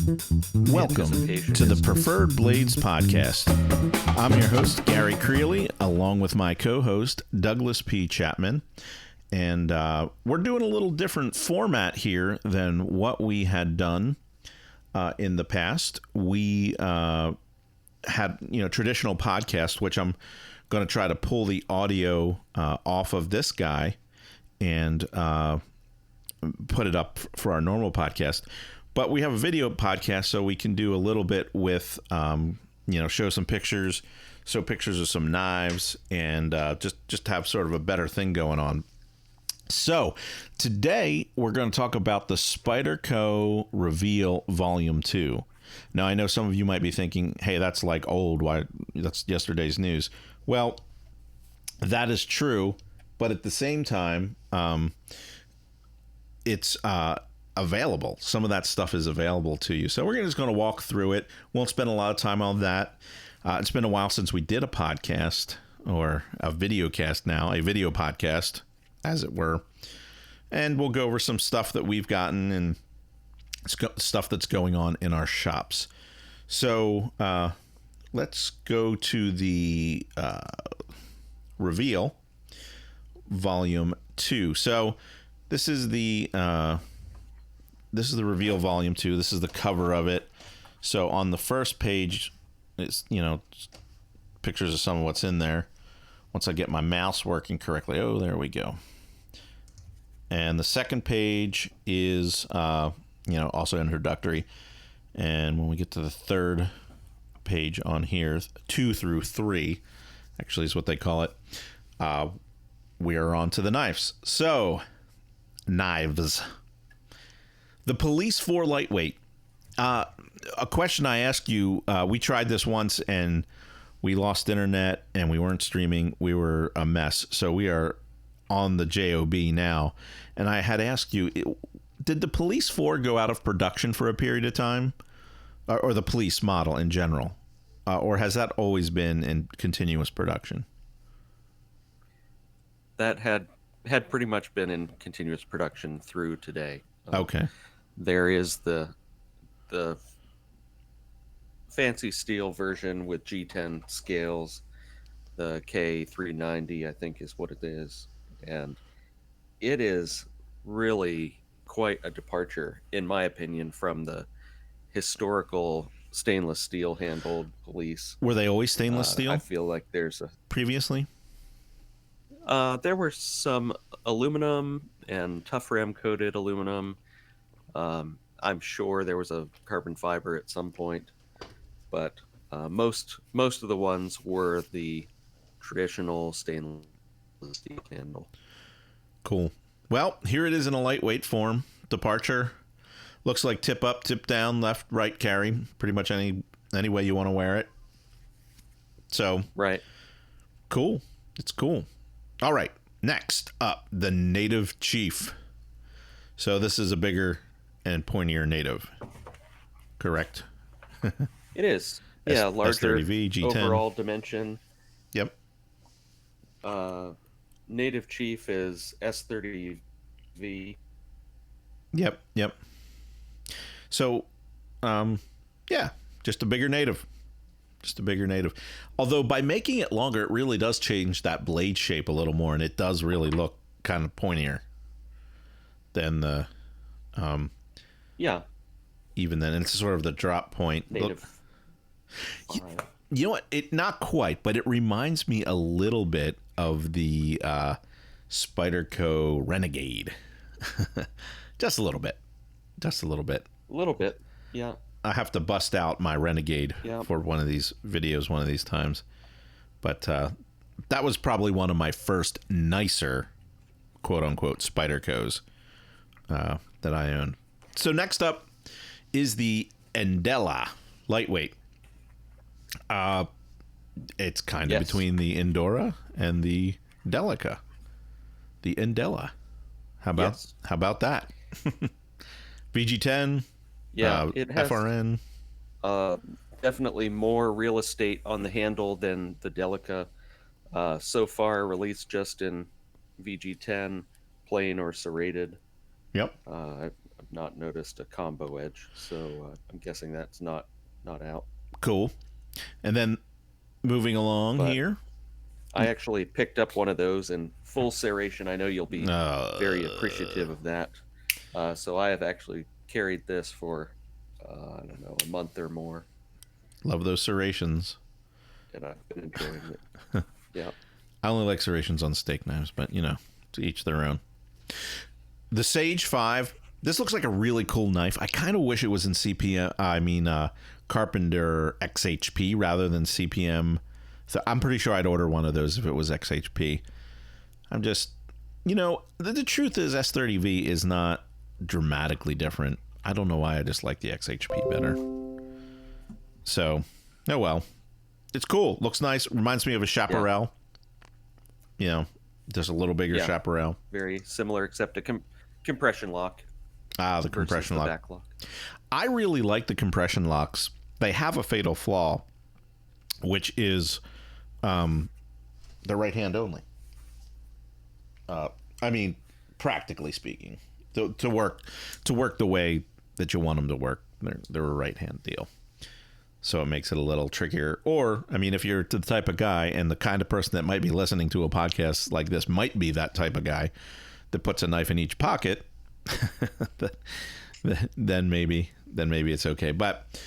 Welcome to the Preferred Blades Podcast. I'm your host, Gary Creeley, along with my co-host, Douglas P. Chapman. And we're doing a little different format here than what we had done in the past. We had, traditional podcast, which I'm going to try to pull the audio off of this guy and put it up for our normal podcast. But we have a video podcast, so we can do a little bit with, show some pictures, pictures of some knives, and just have sort of a better thing going on. So today we're going to talk about the Spyderco Reveal Volume 2. Now, I know some of you might be thinking, hey, that's like old. Why? That's yesterday's news. Well, that is true, but at the same time, it's available. Some of that stuff is available to you. So we're just going to walk through it. Won't spend a lot of time on that. It's been a while since we did a podcast, or a video podcast, as it were. And we'll go over some stuff that we've gotten and stuff that's going on in our shops. So let's go to the Reveal Volume 2. So this is the Reveal Volume 2. This is the cover of it. So on the first page, it's, pictures of some of what's in there. Once I get my mouse working correctly. Oh, there we go. And the second page is, also introductory. And when we get to the third page on here, 2 through 3, actually is what they call it, we are on to the knives. So, knives. The Police 4 Lightweight. A question I ask you, we tried this once and we lost internet and we weren't streaming. We were a mess. So we are on the JOB now. And I had asked you, did the Police 4 go out of production for a period of time? Or the Police model in general? Or has that always been in continuous production? That had pretty much been in continuous production through today. Okay. There is the fancy steel version with G10 scales, the K390, I think is what it is. And it is really quite a departure, in my opinion, from the historical stainless steel handled police. Were they always stainless steel? I feel like there's a... Previously? There were some aluminum and tough ram coated aluminum. I'm sure there was a carbon fiber at some point, but most of the ones were the traditional stainless steel handle. Cool. Well, here it is in a lightweight form. Departure. Looks like tip up, tip down, left, right carry. Pretty much any way you want to wear it. So, right. Cool. It's cool. All right. Next up, the Native Chief. So this is a bigger and pointier native. Correct? It is. Yeah, larger S30V, G10. Overall dimension. Yep. Native Chief is S30V. Yep. So, just a bigger native. Although by making it longer, it really does change that blade shape a little more, and it does really look kind of pointier than the, even then. And it's sort of the drop point. Native. You know what? Not quite, but it reminds me a little bit of the Spyderco Renegade. Just a little bit. A little bit, yeah. I have to bust out my Renegade for one of these videos one of these times. But that was probably one of my first nicer, quote-unquote, Spydercos that I owned. So next up is the Endella Lightweight. It's kind of between the Endora and the Delica. The Endella. How about that? VG10. Yeah, it has FRN. Definitely more real estate on the handle than the Delica. So far, released just in VG10, plain or serrated. Yep. I not noticed a combo edge, so I'm guessing that's not out. Cool. And then moving along But here. I actually picked up one of those in full serration. I know you'll be very appreciative of that. So I have actually carried this for, I don't know, a month or more. Love those serrations. And I've been enjoying it. Yeah. I only like serrations on steak knives, but, to each their own. The Sage 5. This looks like a really cool knife. I kind of wish it was in Carpenter XHP rather than CPM. So I'm pretty sure I'd order one of those if it was XHP. I'm just, the truth is S30V is not dramatically different. I don't know why, I just like the XHP better. So, oh well. It's cool. Looks nice. Reminds me of a Chaparral. Yeah. Just a little bigger Chaparral. Very similar, except a compression lock. The compression lock. Back lock. I really like the compression locks. They have a fatal flaw, which is the right hand only. Practically speaking, to work the way that you want them to work, they're a right hand deal. So it makes it a little trickier. Or, if you're the type of guy and the kind of person that might be listening to a podcast like this might be that type of guy that puts a knife in each pocket, then maybe it's okay. But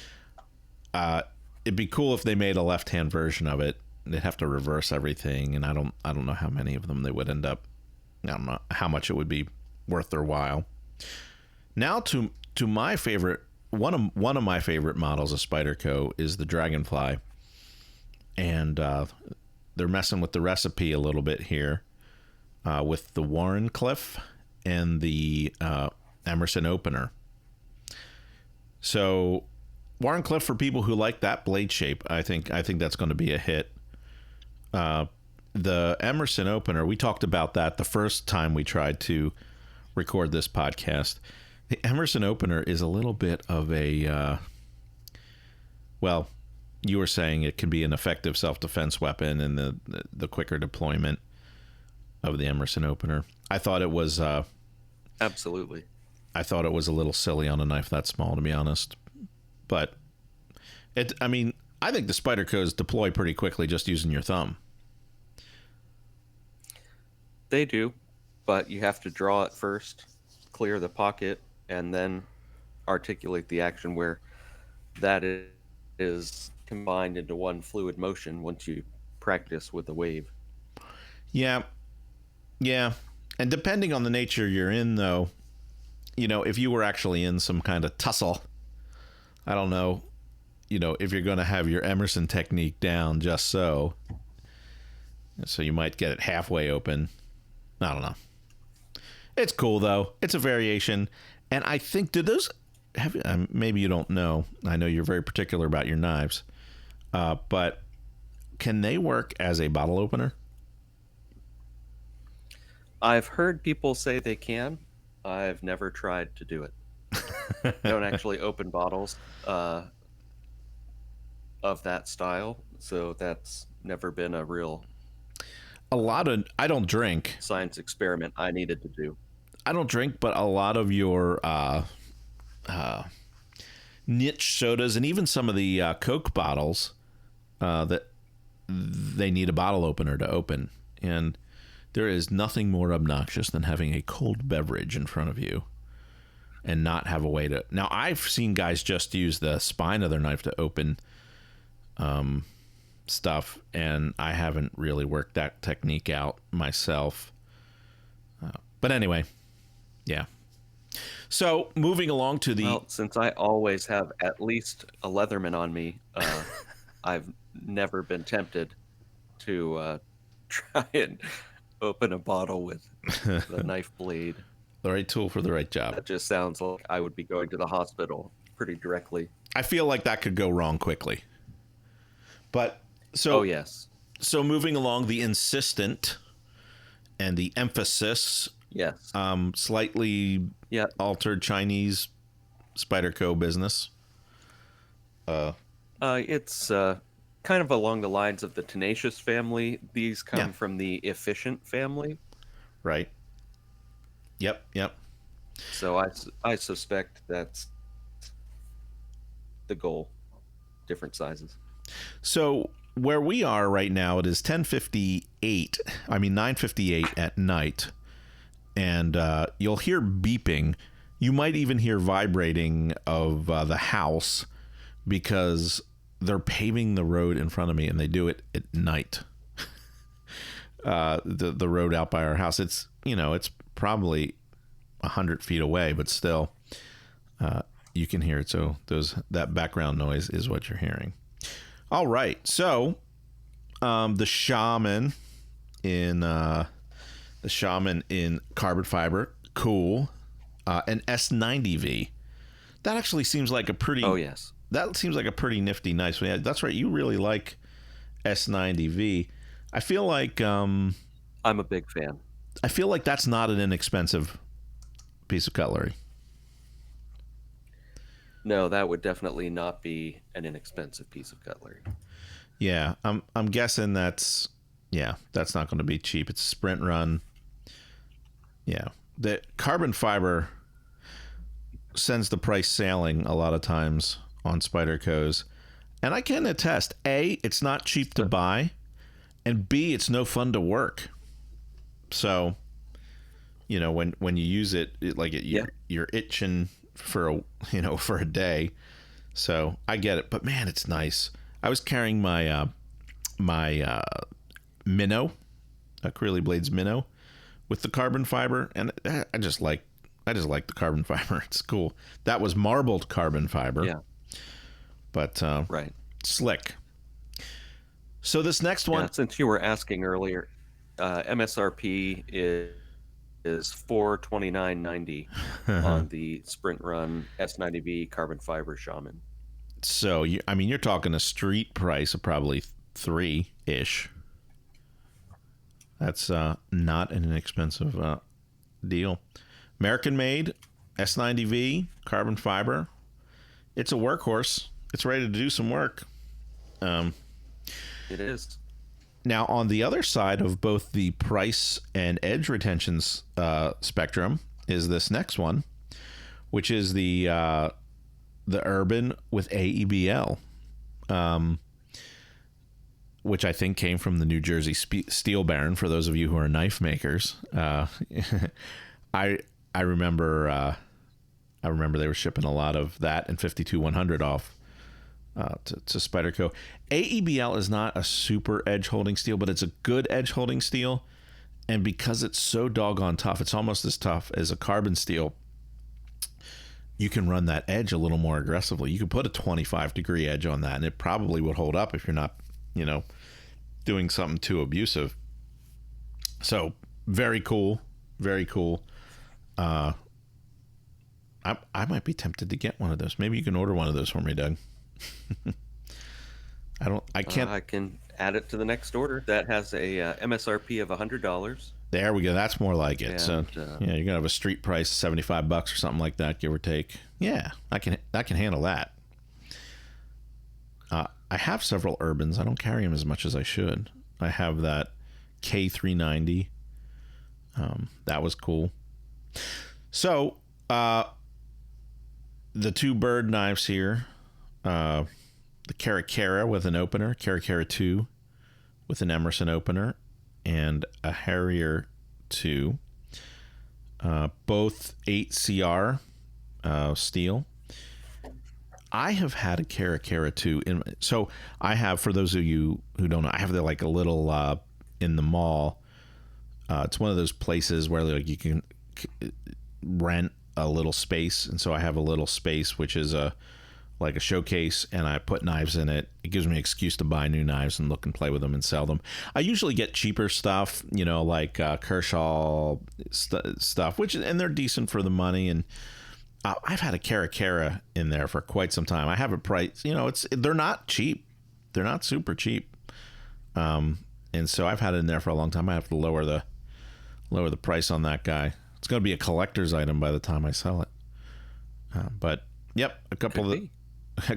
it'd be cool if they made a left-hand version of it. They'd have to reverse everything, and I don't know how many of them they would end up. I don't know how much it would be worth their while. Now to my favorite. One of my favorite models of Spyderco is the Dragonfly, and they're messing with the recipe a little bit here with the Wharncliffe and the Emerson opener. So Wharncliffe, for people who like that blade shape, I think that's going to be a hit. The Emerson opener, we talked about that the first time we tried to record this podcast. The Emerson opener is a little bit of a, well, you were saying it can be an effective self-defense weapon, and the quicker deployment of the Emerson opener. I thought it was... Absolutely. I thought it was a little silly on a knife that small, to be honest. But, I think the Spydercos deploy pretty quickly just using your thumb. They do, but you have to draw it first, clear the pocket, and then articulate the action where that is combined into one fluid motion once you practice with the wave. Yeah. And depending on the nature you're in, though, if you were actually in some kind of tussle, I don't know, if you're going to have your Emerson technique down just so you might get it halfway open. I don't know. It's cool, though. It's a variation. And I think, maybe you don't know. I know you're very particular about your knives. But can they work as a bottle opener? I've heard people say they can. I've never tried to do it. I don't actually open bottles of that style, so that's never been a real... I don't drink. Science experiment I needed to do. I don't drink, but a lot of your niche sodas and even some of the Coke bottles that they need a bottle opener to open. And there is nothing more obnoxious than having a cold beverage in front of you and not have a way to... Now, I've seen guys just use the spine of their knife to open stuff, and I haven't really worked that technique out myself. But anyway, yeah. So moving along to the... Well, since I always have at least a Leatherman on me, I've never been tempted to try and open a bottle with the knife blade. The right tool for the right job. That just sounds like I would be going to the hospital pretty directly. I feel like that could go wrong quickly. But so... Oh, yes. So moving along, the insistent and the emphasis... Yes. Slightly altered Chinese Spyderco business. It's kind of along the lines of the Tenacious family. These come from the Efficient family. Right. Yep. So I suspect that's the goal, different sizes. So where we are right now, it is 10:58. I mean 9:58 at night, and you'll hear beeping. You might even hear vibrating of the house because they're paving the road in front of me, and they do it at night. The road out by our house. It's it's probably 100 feet away, but still, you can hear it. So that background noise is what you're hearing. All right, so the Shaman in carbon fiber, cool. An S90V. That actually seems like a pretty. Oh yes. That seems like a pretty nifty, nice one. Yeah, that's right. You really like S90V. I feel like I'm a big fan. I feel like that's not an inexpensive piece of cutlery. No, that would definitely not be an inexpensive piece of cutlery. Yeah, I'm guessing that's not going to be cheap. It's a sprint run. Yeah, the carbon fiber sends the price sailing a lot of times on Spyderco's, and I can attest: A, it's not cheap to buy, and B, it's no fun to work. So, when you use it, you're itching for a day. So I get it, but man, it's nice. I was carrying my minnow, Acrylic Blades minnow, with the carbon fiber, and I just like the carbon fiber. It's cool. That was marbled carbon fiber. Yeah. But right. Slick. So this next one, since you were asking earlier, MSRP is $429.90 on the Sprint Run S90V carbon fiber Shaman. So you're talking a street price of probably $3-ish. That's not an inexpensive deal. American made S90V carbon fiber. It's a workhorse. It's ready to do some work. It is. Now, on the other side of both the price and edge retentions spectrum is this next one, which is the Urban with AEBL, which I think came from the New Jersey Steel Baron. For those of you who are knife makers, I remember they were shipping a lot of that and 52-100 off to Spyderco. AEBL is not a super edge holding steel, but it's a good edge holding steel. And because it's so doggone tough, it's almost as tough as a carbon steel. You can run that edge a little more aggressively. You could put a 25-degree edge on that, and it probably would hold up if you're not, doing something too abusive. So very cool, very cool. I might be tempted to get one of those. Maybe you can order one of those for me, Doug. I can add it to the next order. That has a MSRP of $100. There we go. That's more like it. And, you're gonna have a street price of $75 or something like that, give or take. Yeah, I can handle that. I have several Urbans. I don't carry them as much as I should. I have that K390. That was cool. So the two bird knives here, the Khepera with an opener, Khepera 2 with an Emerson opener, and a Harrier 2, both 8CR steel. I have had a Khepera 2 so I have, for those of you who don't know, I have a little in the mall. It's one of those places where you can rent a little space, and so I have a little space which is a showcase, and I put knives in it. It gives me an excuse to buy new knives and look and play with them and sell them. I usually get cheaper stuff, like Kershaw stuff, and they're decent for the money. And I've had a Khepera in there for quite some time. I have a price, they're not cheap. They're not super cheap. And so I've had it in there for a long time. I have to lower the price on that guy. It's going to be a collector's item by the time I sell it. But yep, a couple of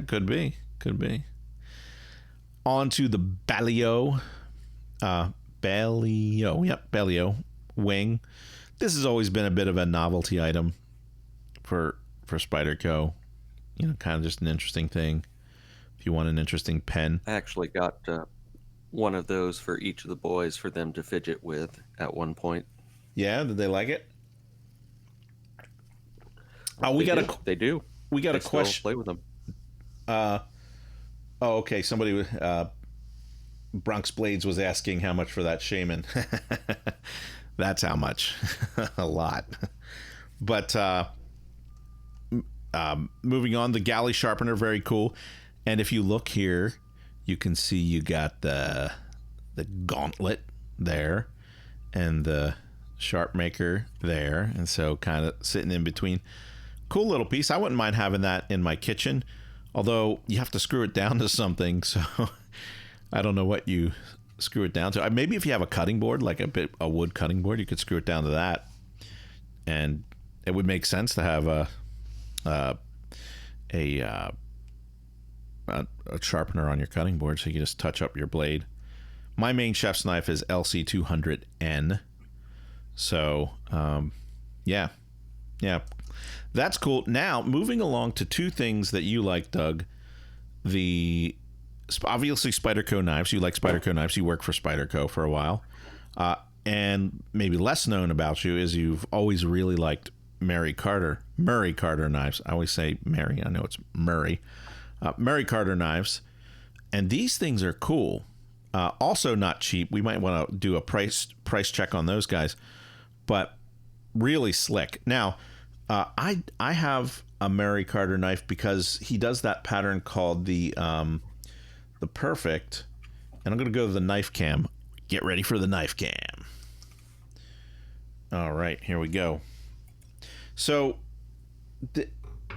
could be. On to the Balio. Balio wing. This has always been a bit of a novelty item for Spyderco. You know, kind of just an interesting thing. If you want an interesting pen. I actually got one of those for each of the boys for them to fidget with at one point. Yeah, did they like it? Oh, we got They do. We got They a question. still play with them. Oh, okay. Somebody, Bronx Blades was asking how much for that Shaman. That's how much. A lot. But moving on, the galley sharpener, very cool. And if you look here, you can see you got the gauntlet there and the sharp maker there. And so kind of sitting in between. Cool little piece. I wouldn't mind having that in my kitchen, although you have to screw it down to something. So I don't know what you screw it down to. Maybe if you have a cutting board, like a wood cutting board, you could screw it down to that. And it would make sense to have a sharpener on your cutting board, so you can just touch up your blade. My main chef's knife is LC200N. So, yeah, that's cool. Now, moving along to two things that you like, Doug. Obviously Spyderco knives. You like Spyderco knives. You work for Spyderco for a while. And maybe less known about you is you've always really liked Murray Carter knives. I always say Mary. I know it's Murray. Murray Carter knives. And these things are cool. Also not cheap. We might want to do a price check on those guys. But really slick. Now, I have a Murray Carter knife because he does that pattern called the Perfect. And I'm going to go to the knife cam. Get ready for the knife cam. All right, here we go. So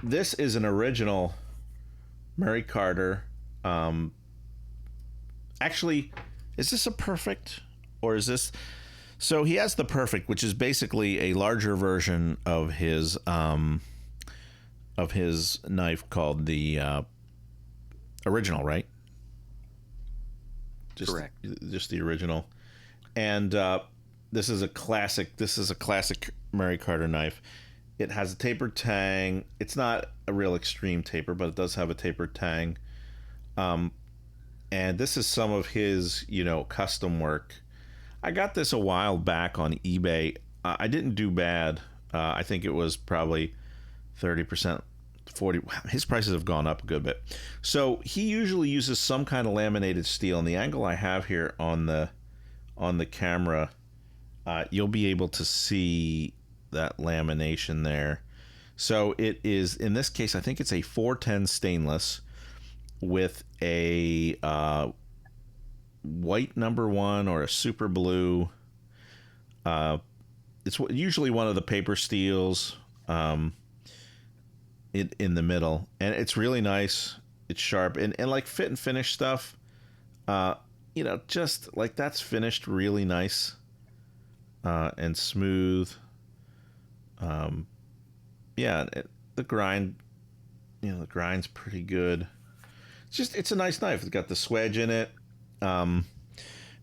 this is an original Murray Carter. Actually, is this a Perfect or is this? So he has the Perfect, which is basically a larger version of his knife called the original, right? Correct. Just the original. And this is a classic Murray Carter knife. It has a tapered tang. It's not a real extreme taper, but it does have a tapered tang. And this is some of his, custom work. I got this a while back on eBay. I didn't do bad. I think it was probably 30%, 40%. His prices have gone up a good bit. So he usually uses some kind of laminated steel. And the angle I have here on the camera, you'll be able to see that lamination there. So it is, in this case, I think it's a 410 stainless with a white #1 or a super blue. It's usually one of the paper steels in the middle, and it's really nice. It's sharp and like fit and finish stuff. Just like that's finished really nice and smooth. The grind, the grind's pretty good. It's a nice knife. It's got the swedge in it.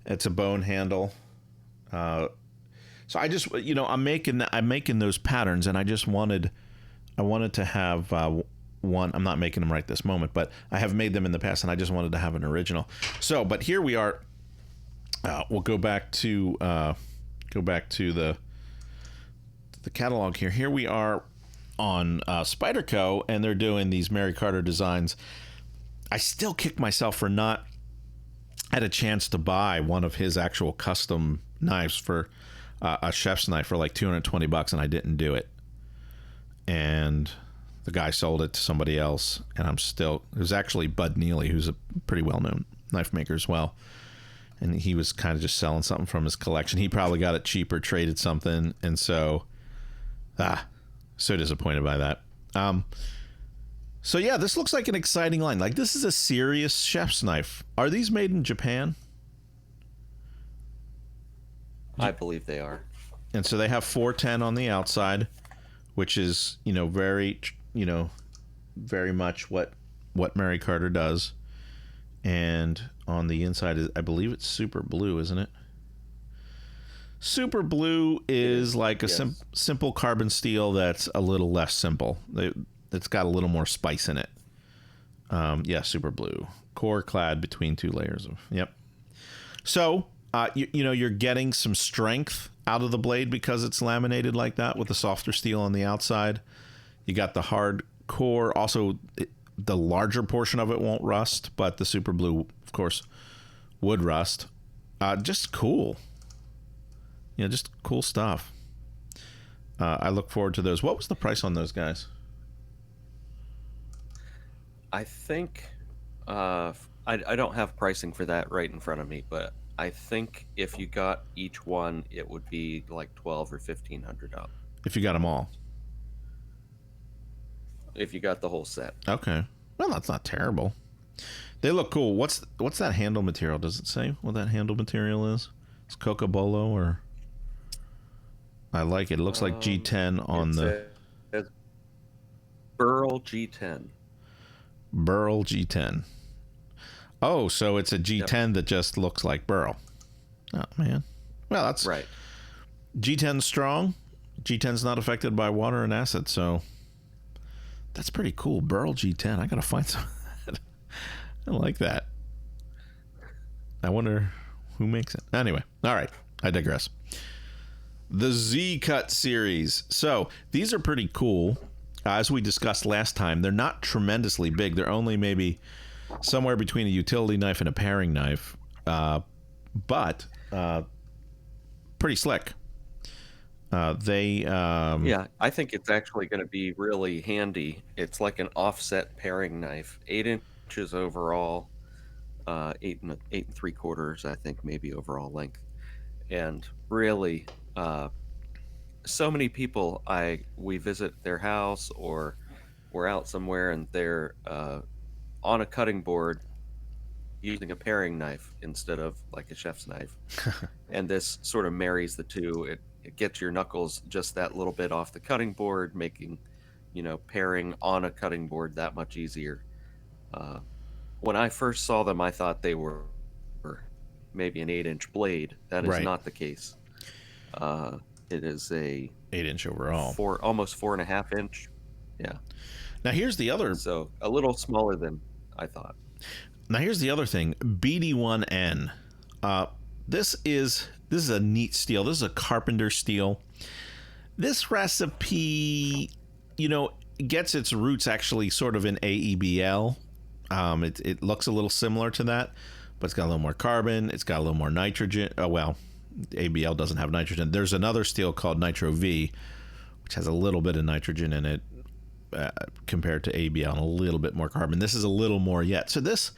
It's a bone handle. So I just, I'm making those patterns, and I wanted to have one. I'm not making them right this moment, but I have made them in the past, and I just wanted to have an original. So, but here we are. We'll go back to the catalog here. Here we are on Spyderco, and they're doing these Murray Carter designs. I still kick myself for not had a chance to buy one of his actual custom knives for a chef's knife for like $220, and I didn't do it. And the guy sold it to somebody else, and it was actually Bud Neely, who's a pretty well-known knife maker as well. And he was kind of just selling something from his collection. He probably got it cheaper, traded something, and so disappointed by that. So yeah, this looks like an exciting line. Like, this is a serious chef's knife. Are these made in Japan? I believe they are. And so they have 410 on the outside, which is, very much what Murray Carter does. And on the inside, I believe it's super blue, isn't it? Super blue is like a yes. simple carbon steel that's a little less simple. It's got a little more spice in it. Yeah, super blue. Core clad between two layers of. Yep. So, you're getting some strength out of the blade because it's laminated like that with the softer steel on the outside. You got the hard core. Also, the larger portion of it won't rust, but the super blue, of course, would rust. Just cool. Just cool stuff. I look forward to those. What was the price on those guys? I think I don't have pricing for that right in front of me, but I think if you got each one, it would be like 12 or $1,500 If you got them all. if you got the whole set. Okay. Well, that's not terrible. They look cool. What's that handle material? Does it say what that handle material is? It's Cocobolo or? I like it. It looks like G10 on the Burl G10. Burl G10. Oh, so it's a G10 that just looks like Burl. Oh, man. Well, that's right. G10's strong. G10's not affected by water and acid, so that's pretty cool. Burl G10. I got to find some of that. I like that. I wonder who makes it. Anyway, all right. I digress. The ZCut Series. So these are pretty cool. As we discussed last time, they're not tremendously big. They're only maybe somewhere between a utility knife and a paring knife, but pretty slick. Yeah, I think it's actually going to be really handy. It's like an offset paring knife, 8 inches overall, 8 and 3/4, I think, maybe overall length, and really, so many people we visit their house or we're out somewhere and they're on a cutting board using a paring knife instead of like a chef's knife, and this sort of marries the two. It gets your knuckles just that little bit off the cutting board, making paring on a cutting board that much easier. When I first saw them, I thought they were maybe an 8-inch blade. That is Right. not the case. It is a 8-inch overall. almost 4.5 inch. Yeah. Now here's the other. So a little smaller than I thought. Now here's the other thing. BD1N. This is a neat steel. This is a carpenter steel. This recipe, gets its roots actually sort of in AEBL. It looks a little similar to that, but it's got a little more carbon. It's got a little more nitrogen. Oh, well, ABL doesn't have nitrogen. There's another steel called Nitro V, which has a little bit of nitrogen in it compared to ABL and a little bit more carbon. This is a little more yet. So this,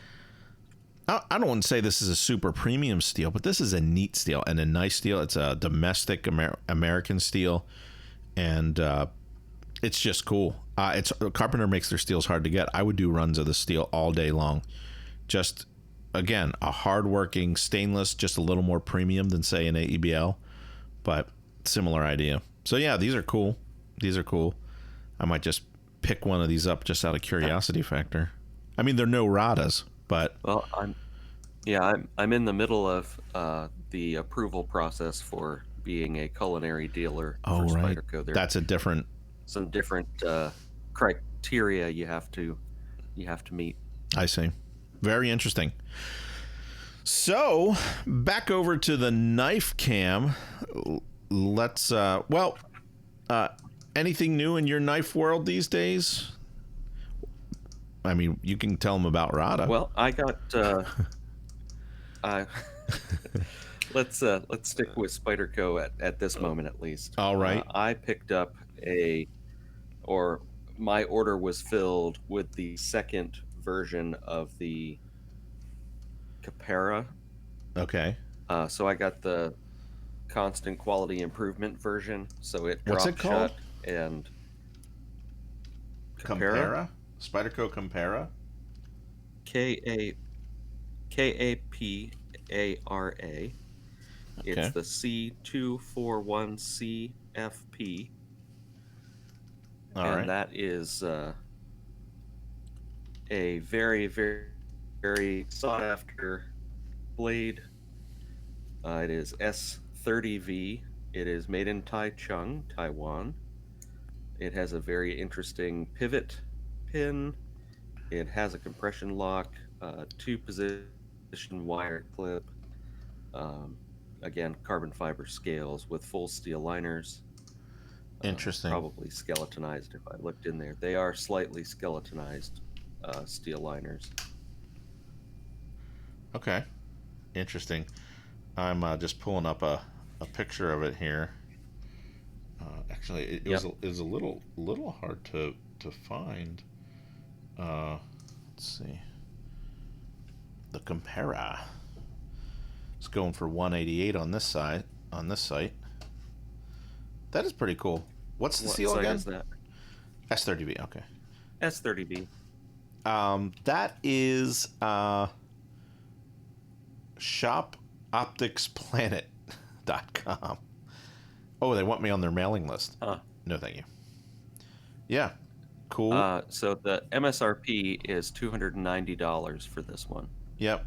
I don't want to say this is a super premium steel, but this is a neat steel and a nice steel. It's a domestic American steel, and it's just cool. Carpenter makes their steels hard to get. I would do runs of the steel all day long. Just, again, a hard-working stainless, just a little more premium than, say, an AEBL, but similar idea. So, yeah, these are cool. I might just pick one of these up just out of curiosity factor. I mean, they're no Radas, but... Well, I'm in the middle of the approval process for being a culinary dealer for right. Spyderco. That's some different criteria you have to meet. I see. Very interesting. So, back over to the knife cam. Let's anything new in your knife world these days? I mean, you can tell them about Rada. Well, I got let's stick with Spyderco at this moment at least. All right. I picked up my order was filled with the second version of the Khepera. Okay. So I got the constant quality improvement version. So it What's dropped it called? shut and Khepera? Spyderco Khepera? Kapara. It's Okay. the C241CFP. All and right. that is a very, very, very sought after blade. It is 30V. It is made in Taichung, Taiwan. It has a very interesting pivot pin. It has a compression lock, two position wire clip. Um, Again, carbon fiber scales with full steel liners. Interesting. Probably skeletonized if I looked in there. They are slightly skeletonized steel liners. Okay. Interesting. I'm just pulling up a picture of it here. Actually, it was a little hard to find. Let's see. The Khepera. It's going for 188 on this side. On this site. That is pretty cool. What's the seal again? Is that? S30V. Okay. S30V. That is shopopticsplanet.com. Oh, they want me on their mailing list. Huh. No, thank you. Yeah, cool. So the MSRP is $290 for this one. Yep.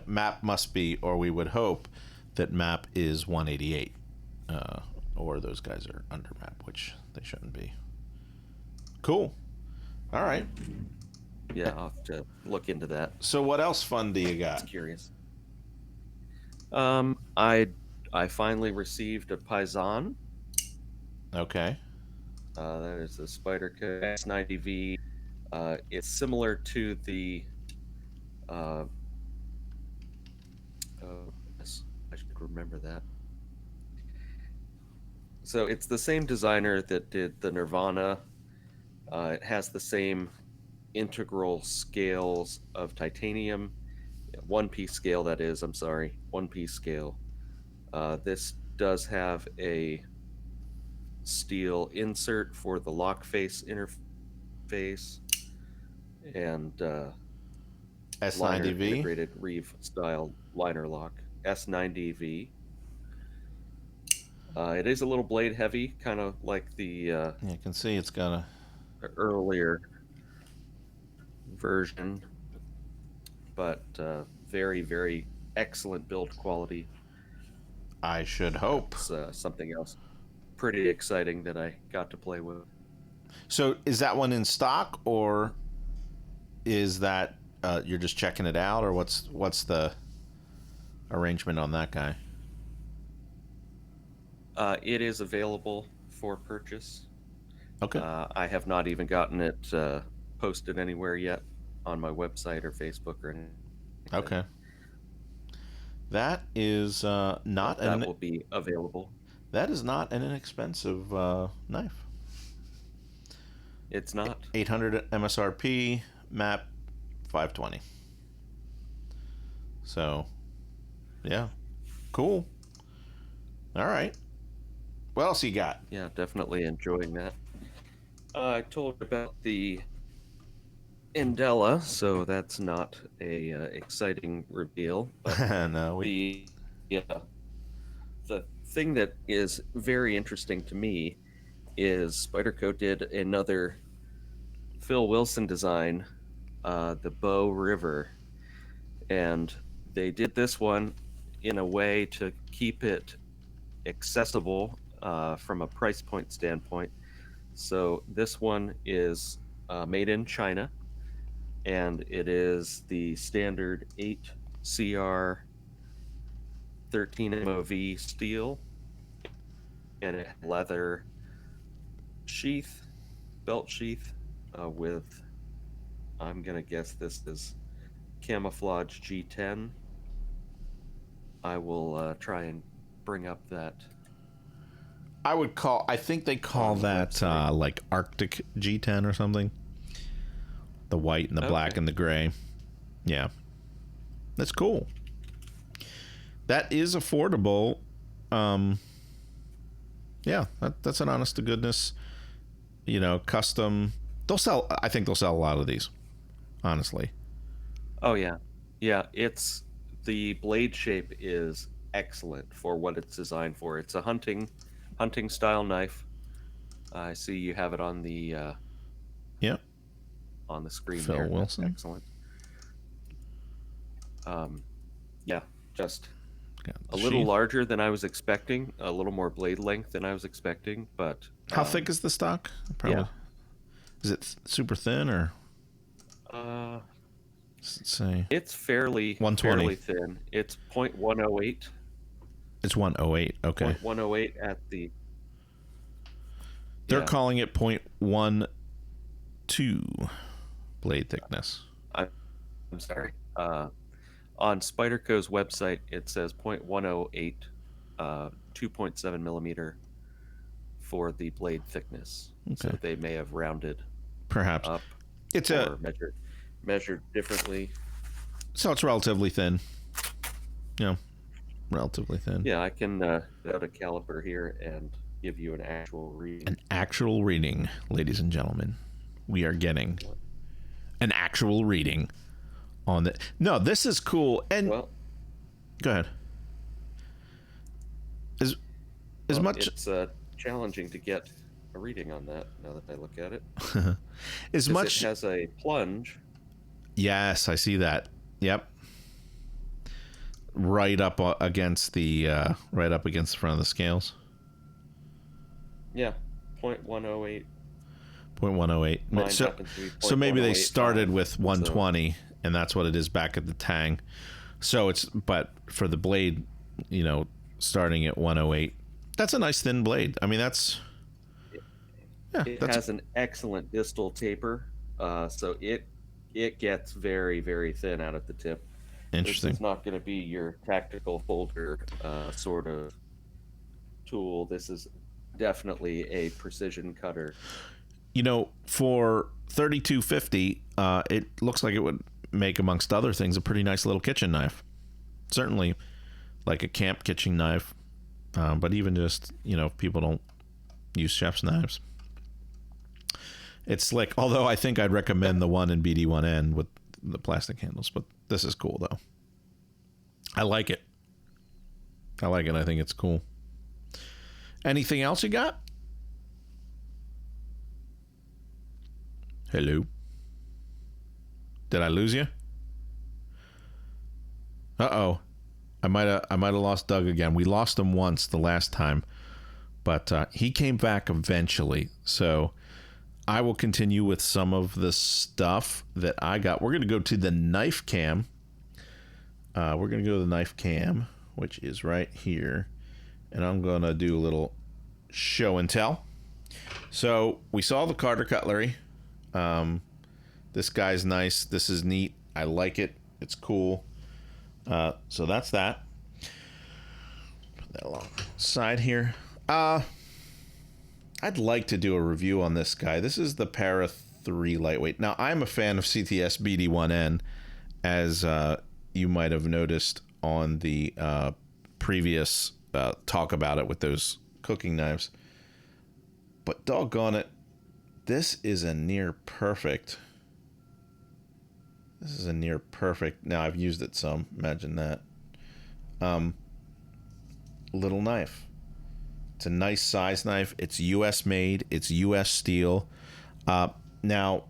MAP must be, or we would hope that MAP is 188, or those guys are under MAP, which they shouldn't be. Cool. All right. Yeah, I'll have to look into that. So what else fun do you got? I'm curious. I finally received a Paisan. Okay. That is the Spyderco X90V. It's similar to the. Yes, I should remember that. So it's the same designer that did the Nirvana. It has the same integral scales of titanium, one-piece scale. That is, I'm sorry, one-piece scale. This does have a steel insert for the lock face interface and S90V integrated Reeve style liner lock. S90V. It is a little blade heavy, kind of like the yeah, you can see it's got a earlier version, but very, very excellent build quality. I should hope. It's something else pretty exciting that I got to play with. So is that one in stock, or is that you're just checking it out, or what's the arrangement on that guy? It is available for purchase. Okay. I have not even gotten it posted anywhere yet on my website or Facebook or anything. Okay. That is not that will be available. That is not an inexpensive knife. It's not. 800 MSRP, MAP 520. So, yeah, cool. All right. What else you got? Yeah, definitely enjoying that. I told you about the Indela, so that's not a exciting reveal. But No, the thing that is very interesting to me is Spyderco did another Phil Wilson design, the Bow River, and they did this one in a way to keep it accessible from a price point standpoint. So this one is made in China, and it is the standard 8CR 13 MOV steel, and a leather sheath, belt sheath, with, I'm gonna guess this is camouflage G10. I will try and bring up that. I think they call that like Arctic G10 or something. The white and the black and the gray. Yeah. That's cool. That is affordable. Yeah, that's an honest to goodness, custom. I think they'll sell a lot of these, honestly. Oh yeah. Yeah, the blade shape is excellent for what it's designed for. It's a hunting style knife. I see you have it on the on the screen Phil there. Wilson. Excellent. Yeah, just A little larger than I was expecting, a little more blade length than I was expecting, but... How thick is the stock? Probably. Yeah. Is it super thin, or... Let's say... It's fairly 120. Thin. It's 0.108. It's 108, okay. 0.108 at the... They're calling it 0.12 blade thickness. I'm sorry. On Spyderco's website, it says 0.108, 2.7 millimeter for the blade thickness. Okay. So they may have rounded perhaps up. It's or measured differently. So it's relatively thin. Yeah, relatively thin. Yeah, I can put out a caliper here and give you an actual reading. An actual reading, ladies and gentlemen. We are getting an actual reading on the... No, this is cool. And well, go ahead. As much... It's challenging to get a reading on that now that I look at it. As much... It has a plunge. Yes, I see that. Yep. Right up against the front of the scales. Yeah, 0.108. 0.108. So maybe they started with 120, and that's what it is back at the tang. So but for the blade, starting at 108, that's a nice thin blade. I mean, it has an excellent distal taper, so it gets very, very thin out at the tip. Interesting. This is not going to be your tactical folder sort of tool. This is definitely a precision cutter. For $32.50, it looks like it would make, amongst other things, a pretty nice little kitchen knife. Certainly like a camp kitchen knife, but even just, if people don't use chef's knives. It's slick, although I think I'd recommend the one in BD1N with the plastic handles, but this is cool, though. I like it. I think it's cool. Anything else you got? Hello? Did I lose you? Uh-oh. I might have lost Doug again. We lost him once the last time, but he came back eventually. So I will continue with some of the stuff that I got. We're going to go to the knife cam. Which is right here. And I'm going to do a little show and tell. So we saw the Carter cutlery. This guy's nice. This is neat. I like it. It's cool. So that's that. Put that along the side here. I'd like to do a review on this guy. This is the Para 3 lightweight. Now, I'm a fan of CTS BD1N, as you might have noticed on the previous talk about it with those cooking knives. But doggone it, this is a near perfect. Now, I've used it some. Imagine that. Little knife. It's a nice size knife. It's U.S. made. It's U.S. steel. Now,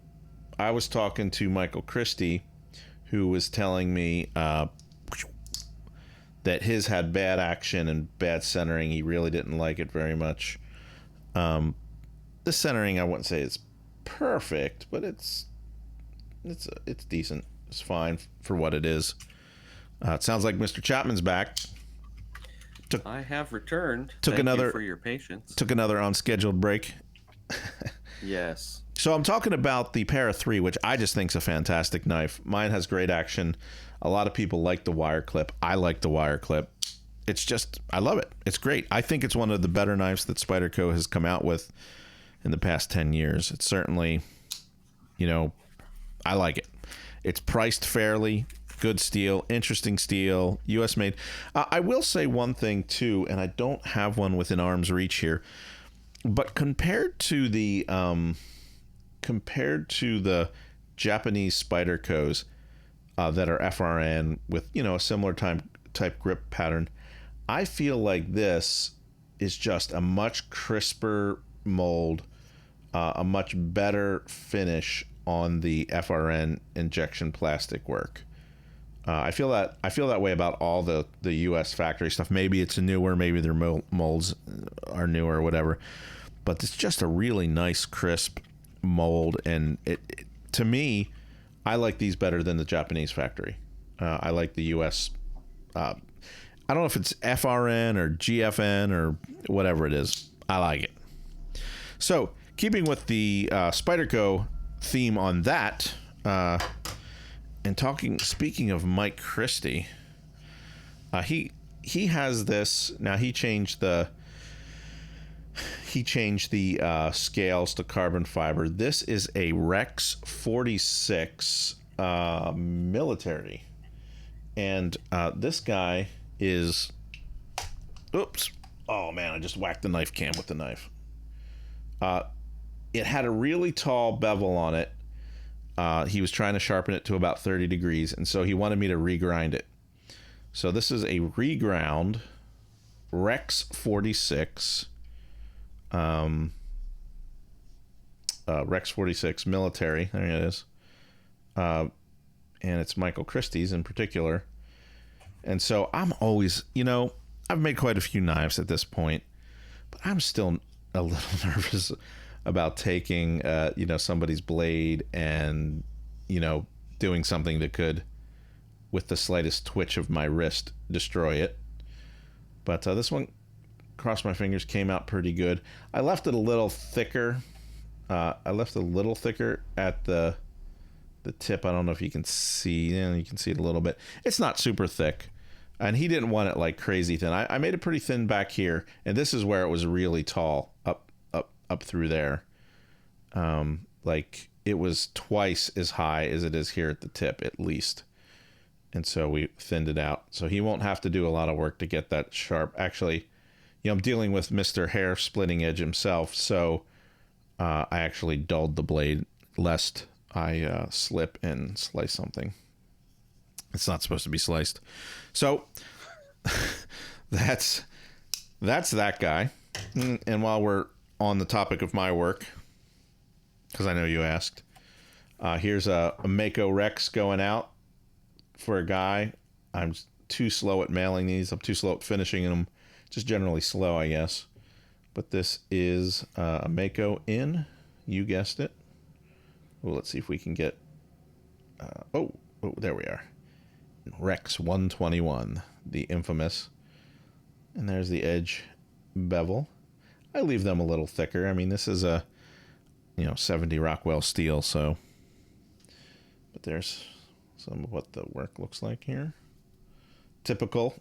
I was talking to Michael Christie, who was telling me that his had bad action and bad centering. He really didn't like it very much. The centering, I wouldn't say it's perfect, but it's decent. It's fine for what it is. It sounds like Mr. Chapman's back. I have returned. Thank you for your patience. Took another unscheduled break. Yes. So I'm talking about the Para 3, which I just think is a fantastic knife. Mine has great action. A lot of people like the wire clip. I like the wire clip. It's just, I love it. It's great. I think it's one of the better knives that Spyderco has come out with in the past 10 years. It's certainly, I like it. It's priced fairly. Good steel, interesting steel, U.S. made. I will say one thing too, and I don't have one within arm's reach here, but compared to the Japanese Spydercos that are FRN with a similar type grip pattern, I feel like this is just a much crisper mold, a much better finish on the FRN injection plastic work. I feel that way about all the U.S. factory stuff. Maybe it's newer, maybe their molds are newer or whatever, but it's just a really nice crisp mold, and it to me, I like these better than the Japanese factory. I like the U.S. I don't know if it's FRN or GFN or whatever it is. I like it. So, keeping with the Spyderco theme on that, and speaking of Mike Christie, he has this now. He changed the scales to carbon fiber. This is a Rex 46 military, and this guy is. Oops! Oh man, I just whacked the knife cam with the knife. It had a really tall bevel on it. He was trying to sharpen it to about 30 degrees, and so he wanted me to regrind it. So this is a reground Rex 46, Rex 46 military. There it is. And it's Michael Christie's in particular. And so I'm always, I've made quite a few knives at this point, but I'm still a little nervous about taking, somebody's blade and, doing something that could, with the slightest twitch of my wrist, destroy it. But this one, cross my fingers, came out pretty good. I left it a little thicker. At the tip. I don't know if you can see. Yeah, you can see it a little bit. It's not super thick. And he didn't want it like crazy thin. I made it pretty thin back here, and this is where it was really tall, up through there. Like it was twice as high as it is here at the tip, at least. And so we thinned it out. So he won't have to do a lot of work to get that sharp. Actually, I'm dealing with Mr. Hair Splitting Edge himself, so I actually dulled the blade lest I slip and slice something. It's not supposed to be sliced. So that's that guy. And while we're on the topic of my work, because I know you asked, here's a Mako Rex going out for a guy. I'm too slow at mailing these. I'm too slow at finishing them. Just generally slow, I guess. But this is a Mako in. You guessed it. Well, let's see if we can get... oh, there we are. Rex 121, the infamous. And there's the edge bevel. I leave them a little thicker. I mean, this is a 70 Rockwell steel, so. But there's some of what the work looks like here. Typical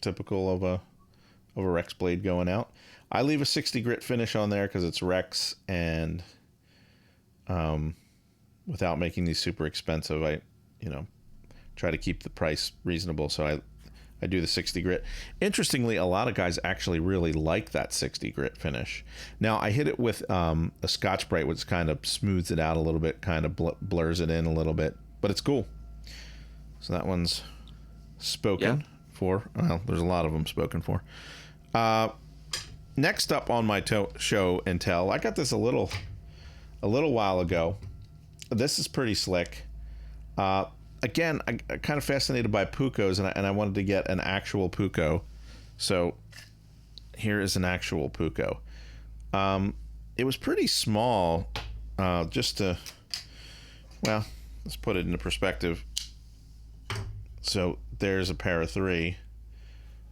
of a Rex blade going out. I leave a 60 grit finish on there because it's Rex, and without making these super expensive, I try to keep the price reasonable, so I do the 60 grit. Interestingly, a lot of guys actually really like that 60 grit finish. Now, I hit it with a Scotch-Brite, which kind of smooths it out a little bit, kind of blurs it in a little bit, but it's cool. So that one's spoken for. Well, there's a lot of them spoken for. Next up on my show and tell, I got this a little while ago. This is pretty slick. Again, I'm kind of fascinated by Poucos, and I wanted to get an actual Pouco. So here is an actual Pouco. It was pretty small, let's put it into perspective. So there's a pair of 3,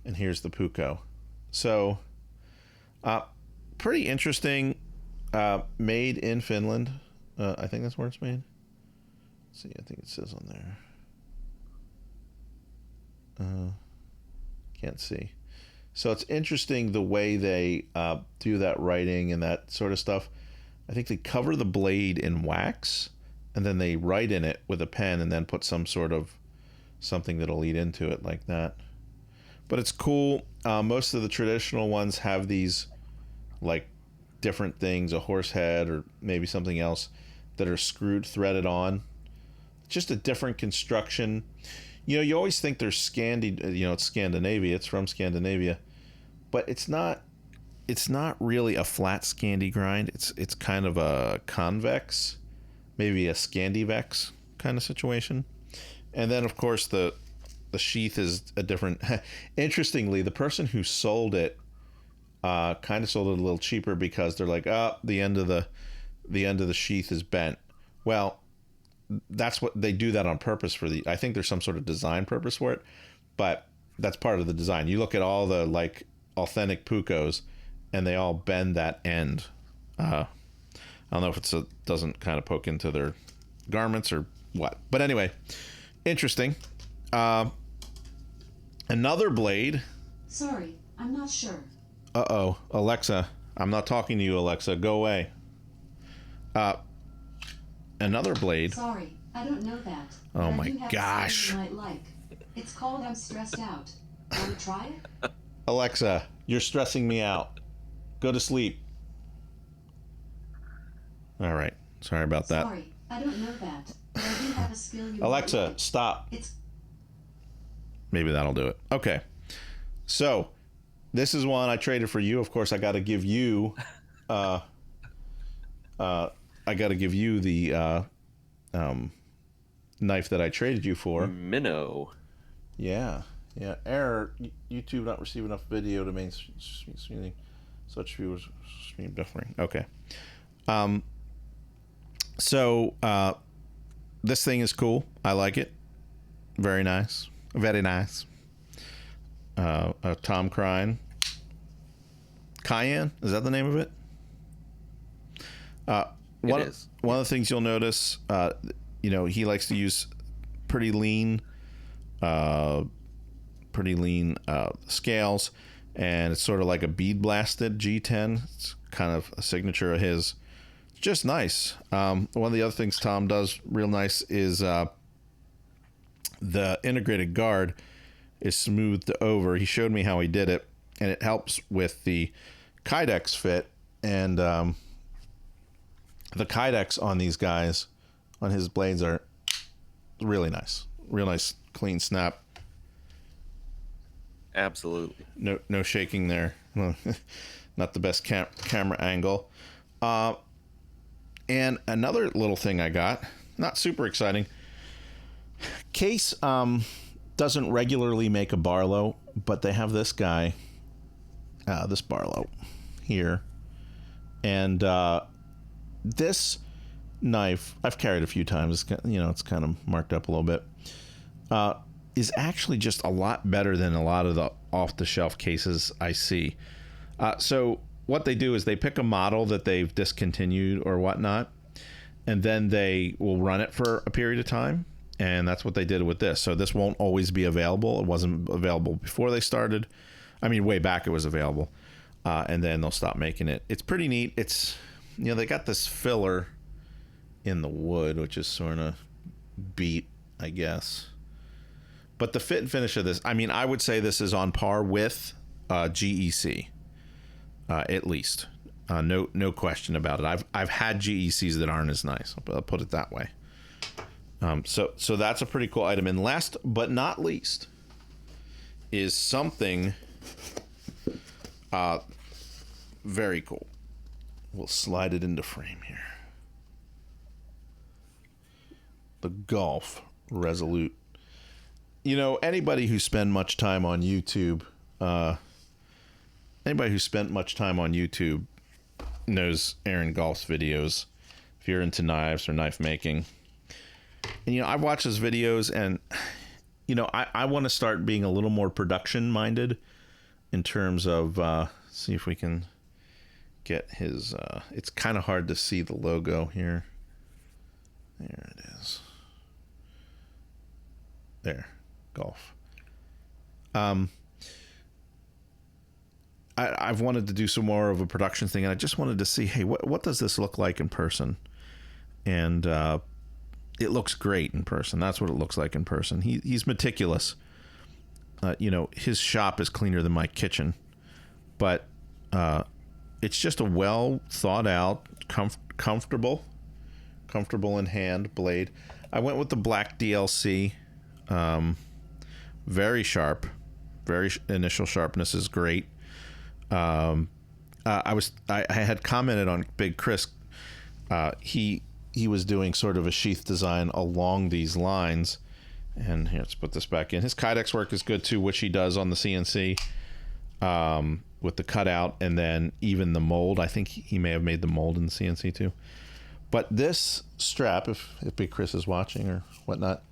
and here's the Pouco. So pretty interesting. Made in Finland. I think that's where it's made. See, I think it says on there. Can't see. So it's interesting the way they do that writing and that sort of stuff. I think they cover the blade in wax, and then they write in it with a pen, and then put some sort of something that'll lead into it like that. But it's cool. Most of the traditional ones have these like different things, a horse head or maybe something else, that are threaded on. Just a different construction. You always think there's it's Scandinavia. It's from Scandinavia, but it's not really a flat Scandi grind. It's kind of a convex, maybe a Scandivex kind of situation. And then, of course, the sheath is a different... Interestingly, the person who sold it kind of sold it a little cheaper because they're like, oh, the end of the sheath is bent. Well, that's what they do that on purpose for the... I think there's some sort of design purpose for it, but that's part of the design. You look at all the like authentic Poucos, and they all bend that end. I don't know if doesn't kind of poke into their garments or what, but anyway, interesting. Another blade. Sorry, I'm not sure. Uh-oh, Alexa. I'm not talking to you, Alexa. Go away. Another blade. Sorry, I don't know that. Oh my gosh. You might like. It's called I'm Stressed Out. Want to try it? Alexa, you're stressing me out. Go to sleep. All right. Sorry about that. Sorry, I don't know that. But I do have a skill you Alexa, might like. stop. Maybe that'll do it. Okay. So, this is one I traded for you. Of course, I got to give you the knife that I traded you for. Minnow. Yeah. Error. YouTube not receive enough video to maintain such viewers stream buffering. Okay. So this thing is cool. I like it. Very nice. Very nice. Tom Krien Cayenne, is that the name of it? One of the things you'll notice, he likes to use pretty lean scales, and it's sort of like a bead blasted G10. It's kind of a signature of his. It's just nice. One of the other things Tom does real nice is the integrated guard is smoothed over. He showed me how he did it, and it helps with the Kydex fit. And the Kydex on these guys, on his blades, are really nice. Real nice, clean snap. Absolutely. No shaking there. Not the best camera angle. And another little thing I got, not super exciting. Case doesn't regularly make a Barlow, but they have this guy, this Barlow here. And this knife, I've carried a few times. It's kind of marked up a little bit. Is actually just a lot better than a lot of the off-the-shelf cases I see. So what they do is they pick a model that they've discontinued or whatnot, and then they will run it for a period of time, and that's what they did with this. So this won't always be available. It wasn't available before they started. I mean, way back it was available, and then they'll stop making it. It's pretty neat. It's, they got this filler in the wood, which is sort of beat, I guess. But the fit and finish of this, I mean, I would say this is on par with GEC, at least. No question about it. I've had GECs that aren't as nice. I'll put it that way. So that's a pretty cool item. And last but not least is something very cool. We'll slide it into frame here. The Gough Resolute. Anybody who spent much time on YouTube, knows Aaron Gough's videos. If you're into knives or knife making, and I watch his videos, and I want to start being a little more production minded in terms of see if we can get his. It's kind of hard to see the logo here. There it is. There. Gough. I've wanted to do some more of a production thing, and I just wanted to see, hey, what does this look like in person? And it looks great in person. That's what it looks like in person. He's meticulous. His shop is cleaner than my kitchen, but it's just a well thought out, comfortable in hand blade. I went with the black DLC. Very sharp, initial sharpness is great. I had commented on Big Chris. He was doing sort of a sheath design along these lines, And here, let's put this back in. His Kydex work is good too, which he does on the CNC with the cutout and then even the mold. I think he may have made the mold in the CNC too. But this strap, if Big Chris is watching or whatnot,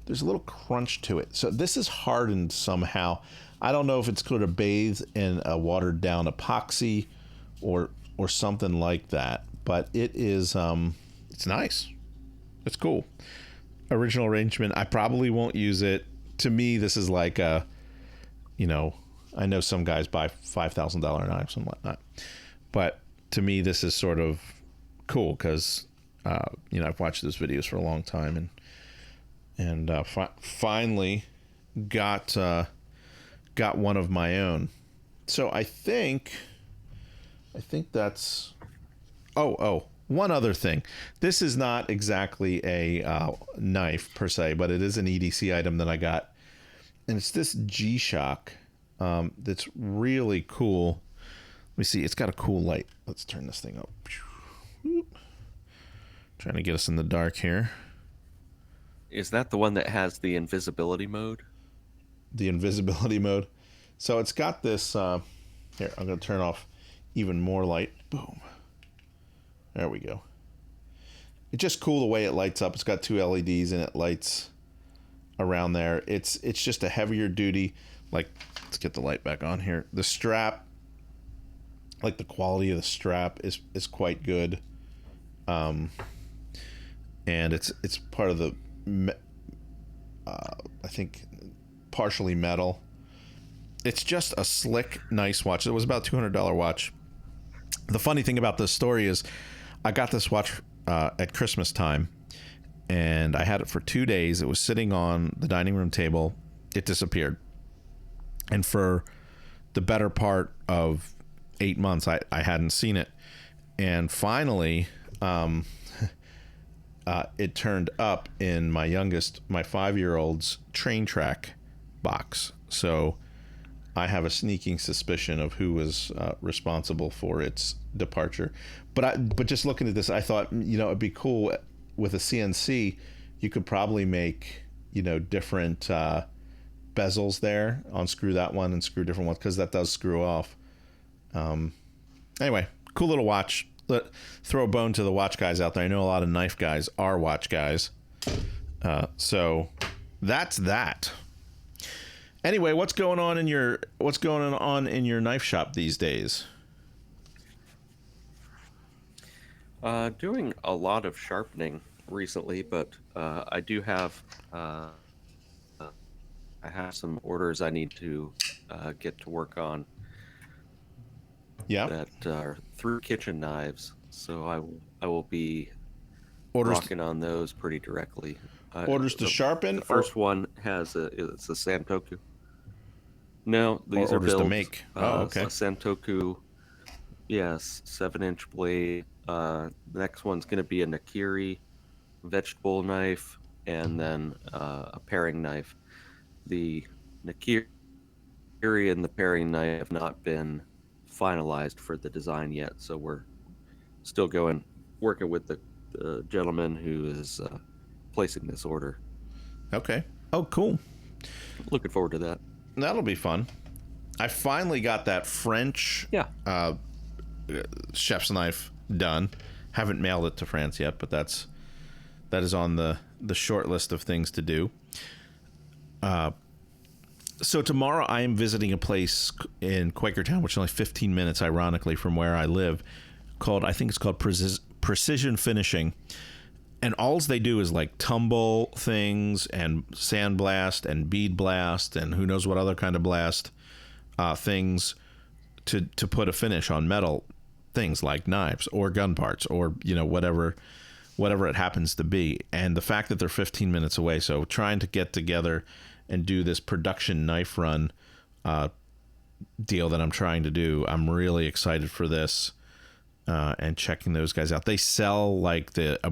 there's a little crunch to it. So this is hardened somehow. I don't know if it's going to bathe in a watered down epoxy or something like that. But it is, it's nice. It's cool. Original arrangement. I probably won't use it. To me, this is like a, I know some guys buy $5,000 knives and whatnot, but to me, this is sort of cool because, I've watched those videos for a long time and finally got one of my own. So I think that's, one other thing. This is not exactly a knife per se, but it is an EDC item that I got. And it's this GShock that's really cool. Let me see. It's got a cool light. Let's turn this thing up. Trying to get us in the dark here. Is that the one that has the invisibility mode? The invisibility mode. So it's got this... here, I'm going to turn off even more light. Boom. There we go. It's just cool the way it lights up. It's got 2 LEDs and it lights around there. It's just a heavier duty. Like, let's get the light back on here. The strap, like the quality of the strap is quite good. And it's part of the, I think, partially metal. It's just a slick, nice watch. It was about $200 watch. The funny thing about this story is I got this watch at Christmas time, and I had it for 2 days. It was sitting on the dining room table. It disappeared. And for the better part of 8 months, I hadn't seen it. And finally, it turned up in my 5-year-old's train track box. So I have a sneaking suspicion of who was responsible for its departure. But just looking at this, I thought, it'd be cool with a CNC. You could probably make, different bezels there. Unscrew that one and screw different ones because that does screw off. Anyway, cool little watch. Throw a bone to the watch guys out there. I know a lot of knife guys are watch guys. So that's that. Anyway, what's going on in your knife shop these days? Doing a lot of sharpening recently, but I do have some orders I need to get to work on. Yeah, that are through kitchen knives, so I will be orders rocking on those pretty directly. Orders to sharpen. The first one it's a Santoku. No, these are orders built, to make. Okay. A Santoku, yes, 7-inch blade. The next one's going to be a Nakiri vegetable knife, and then a paring knife. The Nakiri and the paring knife have not been finalized for the design yet, so we're still working with the gentleman who is placing this order. Okay. Oh, cool. Looking forward to that. That'll be fun. I finally got that French chef's knife done. Haven't mailed it to France yet, but that is on the short list of things to do. So tomorrow I am visiting a place in Quakertown, which is only 15 minutes, ironically, from where I live, I think it's called Precision Finishing. And all they do is like tumble things and sandblast and bead blast and who knows what other kind of blast things to put a finish on metal things like knives or gun parts or, whatever it happens to be. And the fact that they're 15 minutes away, so trying to get together and do this production knife run deal that I'm trying to do. I'm really excited for this and checking those guys out. They sell like the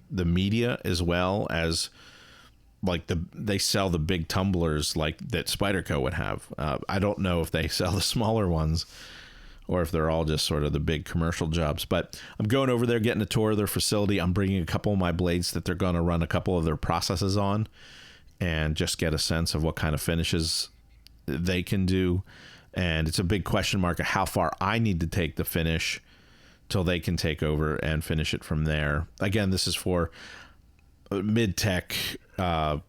media as well as like they sell the big tumblers like that Spyderco would have. I don't know if they sell the smaller ones or if they're all just sort of the big commercial jobs. But I'm going over there, getting a tour of their facility. I'm bringing a couple of my blades that they're going to run a couple of their processes on and just get a sense of what kind of finishes they can do. And it's a big question mark of how far I need to take the finish till they can take over and finish it from there. Again, this is for mid-tech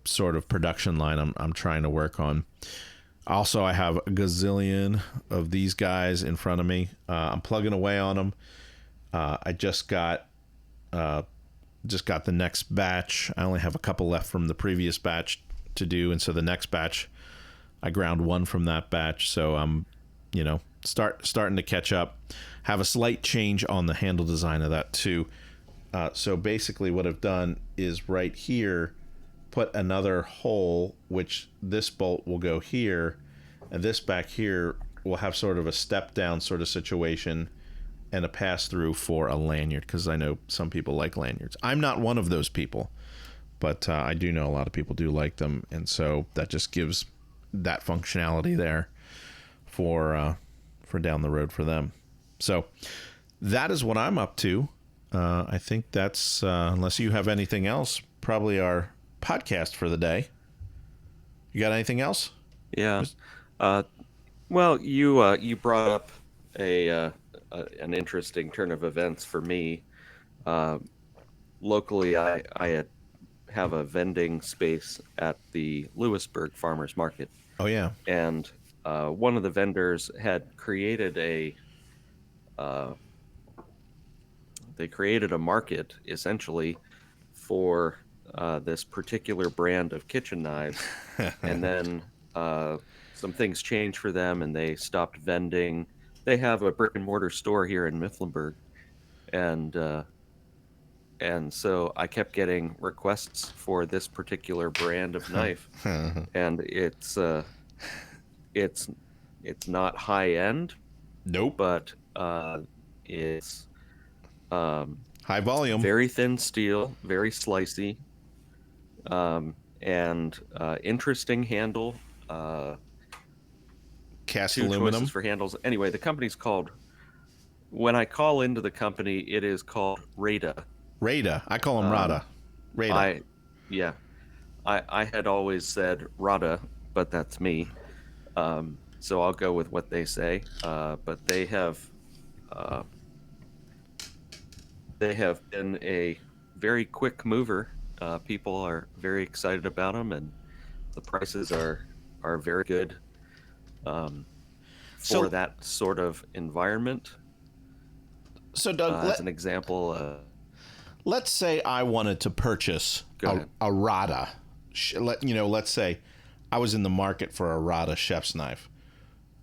sort of production line I'm trying to work on. Also, I have a gazillion of these guys in front of me. I'm plugging away on them. I just got the next batch. I only have a couple left from the previous batch to do, and so the next batch, I ground one from that batch. So I'm, starting to catch up. Have a slight change on the handle design of that too. So basically, what I've done is right here, put another hole, which this bolt will go here, and this back here will have sort of a step down sort of situation and a pass through for a lanyard, because I know some people like lanyards. I'm not one of those people, but I do know a lot of people do like them, and so that just gives that functionality there for down the road for them. So that is what I'm up to. I think that's, unless you have anything else, probably our podcast for the day. You got anything else? Yeah. Well, you brought up an interesting turn of events for me. Locally, I have a vending space at the Lewisburg Farmers Market. Oh yeah. And one of the vendors had created a market essentially for this particular brand of kitchen knives. And then some things changed for them and they stopped vending. They have a brick and mortar store here in Mifflinburg. And so I kept getting requests for this particular brand of knife. And it's not high end. Nope. But it's high volume, very thin steel, very slicey, and interesting handle. Cast two aluminum choices for handles. Anyway, the company's called. When I call into the company, it is called Rada. Rada. I call them Rada. Rada. I had always said Rada, but that's me. So I'll go with what they say. But they have been a very quick mover. People are very excited about them, and the prices are very good for that sort of environment. So, Doug, as an example, let's say I wanted to purchase a Rada. Let's say I was in the market for a Rada chef's knife.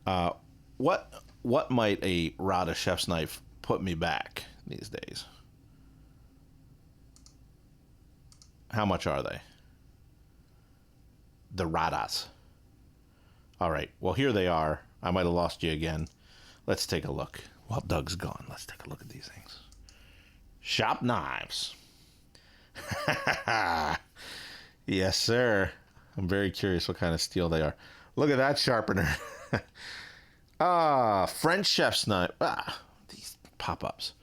What might a Rada chef's knife put me back these days? How much are they? The Radas. All right. Well, here they are. I might have lost you again. Let's take a look. While Doug's gone, let's take a look at these things. Shop knives. Yes, sir. I'm very curious what kind of steel they are. Look at that sharpener. French chef's knife. These pop-ups.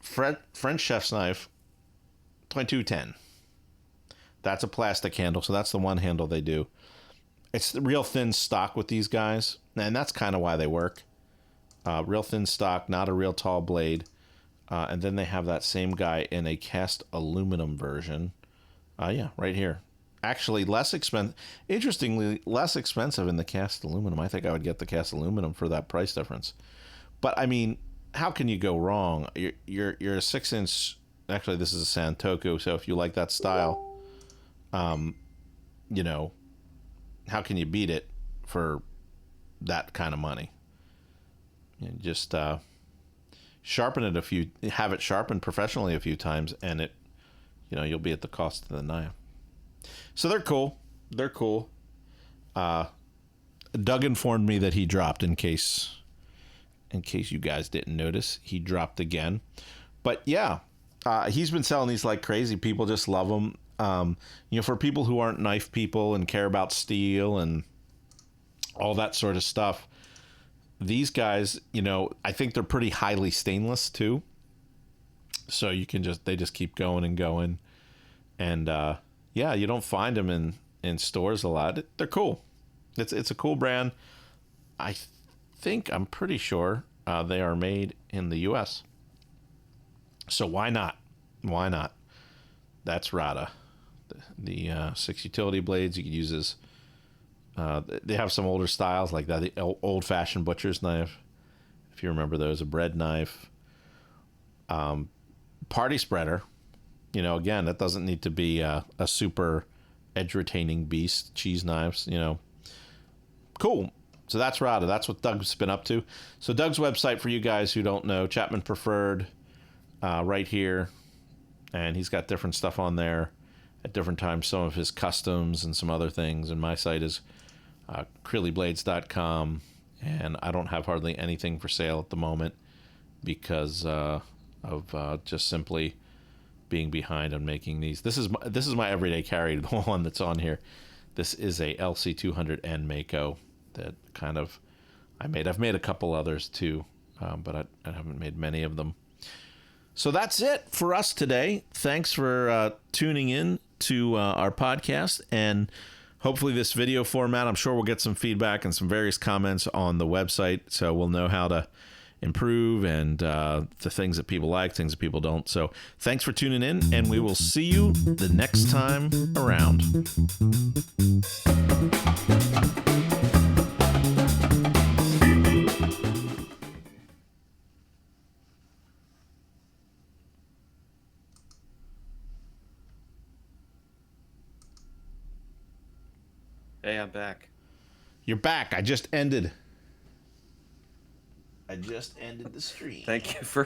French chef's knife, 2210. That's a plastic handle, so that's the one handle they do. It's the real thin stock with these guys, and that's kind of why they work. Real thin stock, not a real tall blade. And then they have that same guy in a cast aluminum version. Right here. Actually, less expensive. Interestingly, less expensive in the cast aluminum. I think I would get the cast aluminum for that price difference. But I mean, how can you go wrong? You're a 6-inch. Actually, this is a Santoku. So if you like that style, how can you beat it for that kind of money? Just sharpen it have it sharpened professionally a few times, and it, you'll be at the cost of the knife. So they're cool. Doug informed me that he dropped, in case you guys didn't notice, he dropped again. But yeah, he's been selling these like crazy. People just love them. For people who aren't knife people and care about steel and all that sort of stuff, these guys, I think they're pretty highly stainless too. So you can they just keep going and going. And yeah, you don't find them in stores a lot. They're cool. It's a cool brand. I'm pretty sure they are made in the U.S. So why not? Why not? That's Rada. The 6 utility blades you could use as... they have some older styles like that. The old-fashioned butcher's knife, if you remember those. A bread knife. Party spreader. Again, that doesn't need to be a super edge-retaining beast. Cheese knives, Cool. So that's Rada. That's what Doug's been up to. So Doug's website, for you guys who don't know, Chapman Preferred, right here. And he's got different stuff on there at different times. Some of his customs and some other things. And my site is creelyblades.com. And I don't have hardly anything for sale at the moment because of just simply being behind on making these. This is my everyday carry, the one that's on here. This is a LC200N Mako that kind of I made. I've made a couple others too, but I haven't made many of them. So that's it for us today. Thanks for tuning in to our podcast, and hopefully this video format, I'm sure we'll get some feedback and some various comments on the website, so we'll know how to improve and the things that people like, things that people don't. So thanks for tuning in, and we will see you the next time around. Hey, I'm back. You're back. I just ended the stream. Thank you for